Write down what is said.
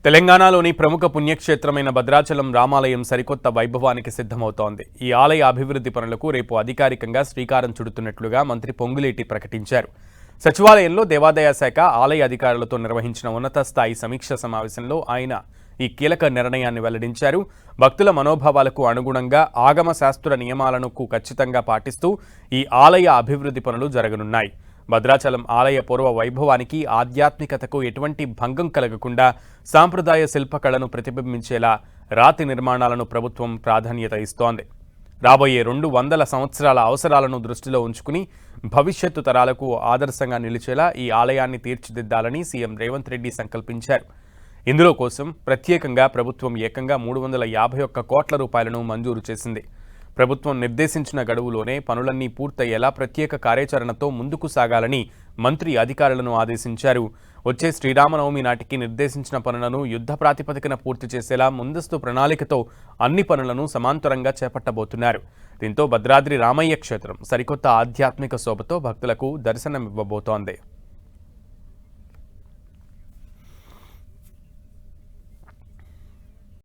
తెలంగాణలోని ప్రముఖ పుణ్యక్షేత్రమైన భద్రాచలం రామాలయం సరికొత్త వైభవానికి సిద్ధమవుతోంది. ఈ ఆలయ అభివృద్ధి పనులకు రేపు అధికారికంగా శ్రీకారం చుడుతున్నట్లుగా మంత్రి పొంగులేటి ప్రకటించారు. సచివాలయంలో దేవాదాయ శాఖ ఆలయ అధికారులతో నిర్వహించిన ఉన్నత స్థాయి సమీక్ష సమావేశంలో ఆయన ఈ కీలక నిర్ణయాన్ని వెల్లడించారు. భక్తుల మనోభావాలకు అనుగుణంగా ఆగమ శాస్త్ర నియమాలను ఖచ్చితంగా పాటిస్తూ ఈ ఆలయ అభివృద్ధి పనులు జరగనున్నాయి. భద్రాచలం ఆలయ పూర్వ వైభవానికి ఆధ్యాత్మికతకు ఎటువంటి భంగం కలగకుండా సాంప్రదాయ శిల్పకళను ప్రతిబింబించేలా రాతి నిర్మాణాలను ప్రభుత్వం ప్రాధాన్యత ఇస్తోంది. రాబోయే 200 సంవత్సరాల అవసరాలను దృష్టిలో ఉంచుకుని భవిష్యత్తు తరాలకు ఆదర్శంగా నిలిచేలా ఈ ఆలయాన్ని తీర్చిదిద్దాలని సీఎం రేవంత్ రెడ్డి సంకల్పించారు. ఇందులో కోసం ప్రత్యేకంగా ప్రభుత్వం ఏకంగా 351 కోట్ల రూపాయలను మంజూరు చేసింది. ప్రభుత్వం నిర్దేశించిన గడువులోనే పనులన్నీ పూర్తయ్యేలా ప్రత్యేక కార్యాచరణతో ముందుకు సాగాలని మంత్రి అధికారులను ఆదేశించారు. వచ్చే శ్రీరామనవమి నాటికి నిర్దేశించిన పనులను యుద్ధ ప్రాతిపదికన పూర్తి చేసేలా ముందస్తు ప్రణాళికతో అన్ని పనులను సమాంతరంగా చేపట్టబోతున్నారు. దీంతో భద్రాద్రి రామయ్య క్షేత్రం సరికొత్త ఆధ్యాత్మిక శోభతో భక్తులకు దర్శనమివ్వబోతోంది.